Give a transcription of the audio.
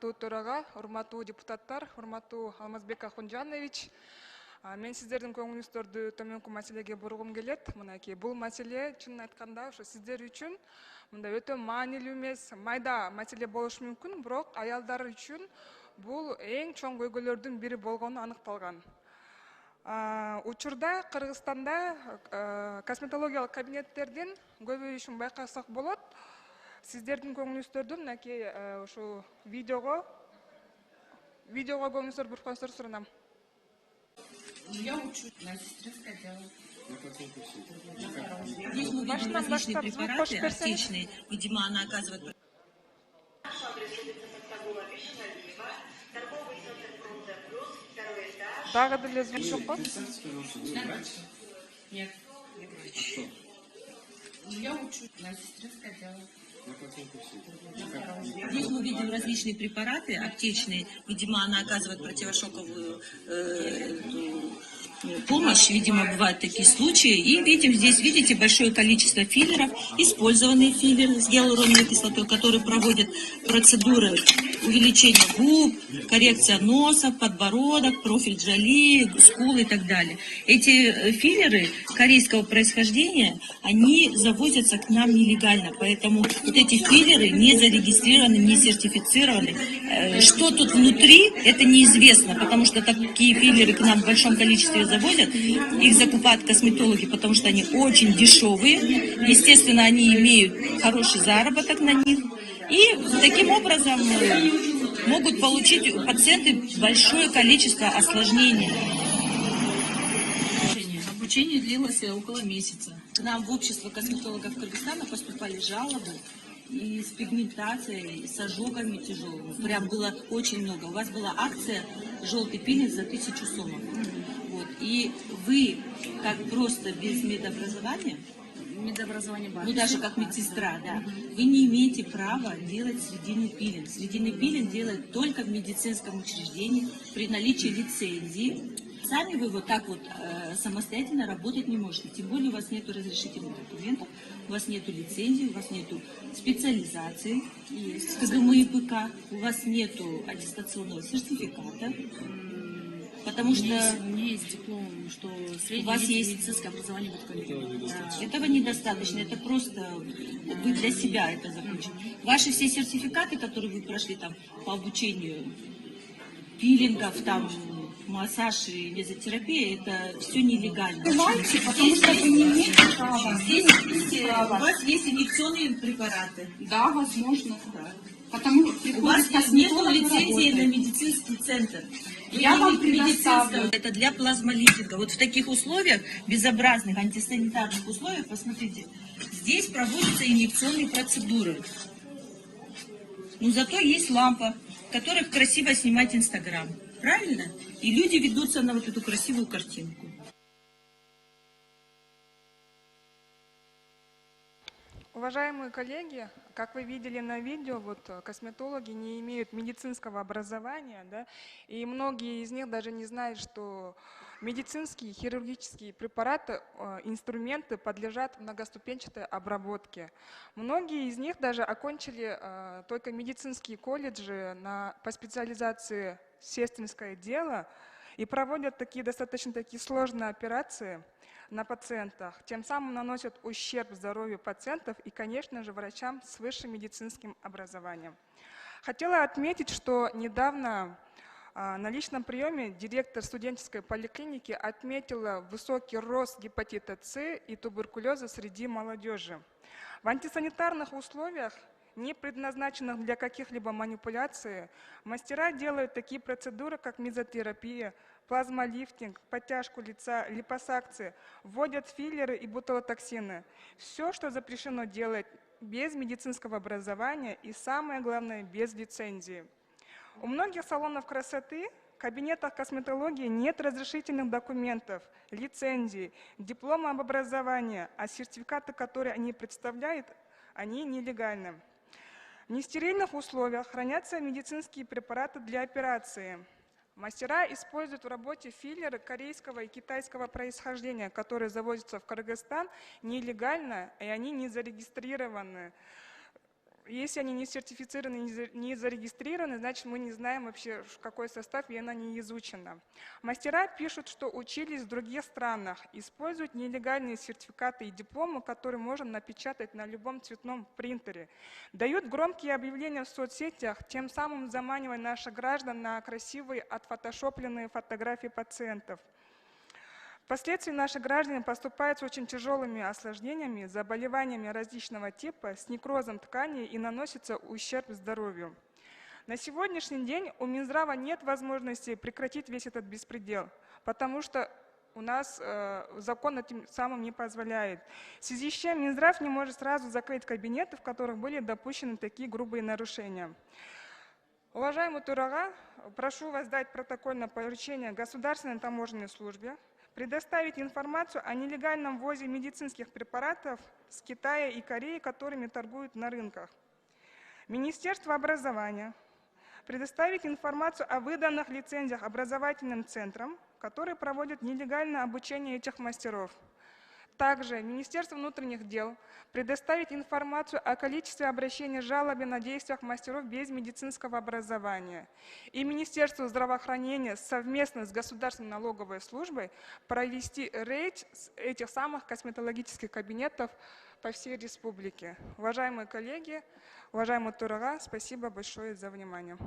урматтуу төрага, урматтуу депутаттар, урматтуу Алмазбек Ахунжанович. Мен сиздердин көңүлүңүздөрдү төмөнкү маселеге бургум келет. Мынакей бул маселе чынын айтканда ошо сиздер үчүн мындай өтө маанилүү эмес, майда маселе болушу мүмкүн, бирок аялдар үчүн бул эң чоң көйгөйлөрдүн бири болгону аныкталган. Учурда Кыргызстанда косметологиялык кабинеттердин көбөйүшүн байкасак болот. Сиздердин көңүлүңүздөрдү мынакей ушул видеого көңүлүңүздөрдү буркаңыздар суранам. Я учусь на сестринское дело. Здесь мы видим различные препараты аптечные. Видимо, она оказывает... Дагы деле звук жокпу? Нет. Я учусь на сестринское дело. Здесь мы видим различные препараты аптечные. Видимо, она оказывает противошоковую помощь. Видимо, бывают такие случаи. И видим здесь, видите, большое количество филлеров, использованные филлеры с гиалуроновой кислотой, которые проводят процедуры увеличения губ, коррекция носа, подбородок, профиль джоли, скулы и так далее. Эти филлеры корейского происхождения, они завозятся к нам нелегально, поэтому вот эти филлеры не зарегистрированы, не сертифицированы. Что тут внутри, это неизвестно, потому что такие филлеры к нам в большом количестве завозят. Их закупают косметологи, потому что они очень дешевые. Естественно, они имеют хороший заработок на них. И таким образом могут получить пациенты большое количество осложнений. Обучение длилось около месяца. К нам в общество косметологов Кыргызстана поступали жалобы и с пигментацией, и с ожогами тяжелыми. Прям было очень много. У вас была акция «Желтый пилинг за 1000 сомов». Вот. И вы, как просто без медобразования, ну даже как медсестра, да, вы не имеете права делать срединный пилинг. Срединный пилинг делают только в медицинском учреждении при наличии лицензии. Сами вы вот так вот самостоятельно работать не можете. Тем более у вас нет разрешительных документов, у вас нет лицензии, у вас нет специализации, КГМ-ИПК, у вас нет аттестационного сертификата. Потому что у меня есть диплом, что у вас есть медицинское образование в этом. Этого недостаточно, это просто вы для себя это закончили. Ваши все сертификаты, которые вы прошли там по обучению пилингов, там массаж и мезотерапия, это все нелегально. Знаете, потому что вы не имеете права. Здесь у вас есть инъекционные препараты. Да, возможно. Да. Потому у вас нет лицензии на медицинский центр. Я вам предоставлю. Это для плазмолифтинга. Вот в таких условиях, безобразных, антисанитарных условиях, посмотрите, здесь проводятся инъекционные процедуры. Но зато есть лампа, в которых красиво снимать Инстаграм. Правильно? И люди ведутся на вот эту красивую картинку. Уважаемые коллеги, как вы видели на видео, вот косметологи не имеют медицинского образования, да, и многие из них даже не знают, что медицинские, хирургические препараты, инструменты подлежат многоступенчатой обработке. Многие из них даже окончили только медицинские колледжи по специализации сестринское дело и проводят такие достаточно сложные операции на пациентах, тем самым наносят ущерб здоровью пациентов и, конечно же, врачам с высшим медицинским образованием. Хотела отметить, что недавно на личном приеме директор студенческой поликлиники отметила высокий рост гепатита С и туберкулеза среди молодежи. В антисанитарных условиях, не предназначенных для каких-либо манипуляций, мастера делают такие процедуры, как мезотерапия, плазмолифтинг, подтяжку лица, липосакции, вводят филлеры и ботулотоксины. Все, что запрещено делать без медицинского образования и, самое главное, без лицензии. У многих салонов красоты, кабинетах косметологии нет разрешительных документов, лицензий, диплома об образовании, а сертификаты, которые они представляют, они нелегальны. В нестерильных условиях хранятся медицинские препараты для операции. Мастера используют в работе филлеры корейского и китайского происхождения, которые завозятся в Кыргызстан нелегально, и они не зарегистрированы. Если они не сертифицированы, не зарегистрированы, значит, мы не знаем вообще, в какой состав, и она не изучена. Мастера пишут, что учились в других странах, используют нелегальные сертификаты и дипломы, которые можно напечатать на любом цветном принтере. Дают громкие объявления в соцсетях, тем самым заманивая наших граждан на красивые, отфотошопленные фотографии пациентов. Впоследствии наши граждане поступают с очень тяжелыми осложнениями, заболеваниями различного типа, с некрозом тканей и наносится ущерб здоровью. На сегодняшний день у Минздрава нет возможности прекратить весь этот беспредел, потому что у нас закон этим самым не позволяет. В связи с чем Минздрав не может сразу закрыть кабинеты, в которых были допущены такие грубые нарушения. Уважаемый Турага, прошу вас дать протокольное поручение Государственной таможенной службе предоставить информацию о нелегальном ввозе медицинских препаратов с Китая и Кореи, которыми торгуют на рынках. Министерство образования предоставить информацию о выданных лицензиях образовательным центрам, которые проводят нелегальное обучение этих мастеров. Также Министерство внутренних дел предоставить информацию о количестве обращений с жалобами на действиях мастеров без медицинского образования. И Министерство здравоохранения совместно с Государственной налоговой службой провести рейд этих самых косметологических кабинетов по всей республике. Уважаемые коллеги, уважаемый Турага, спасибо большое за внимание.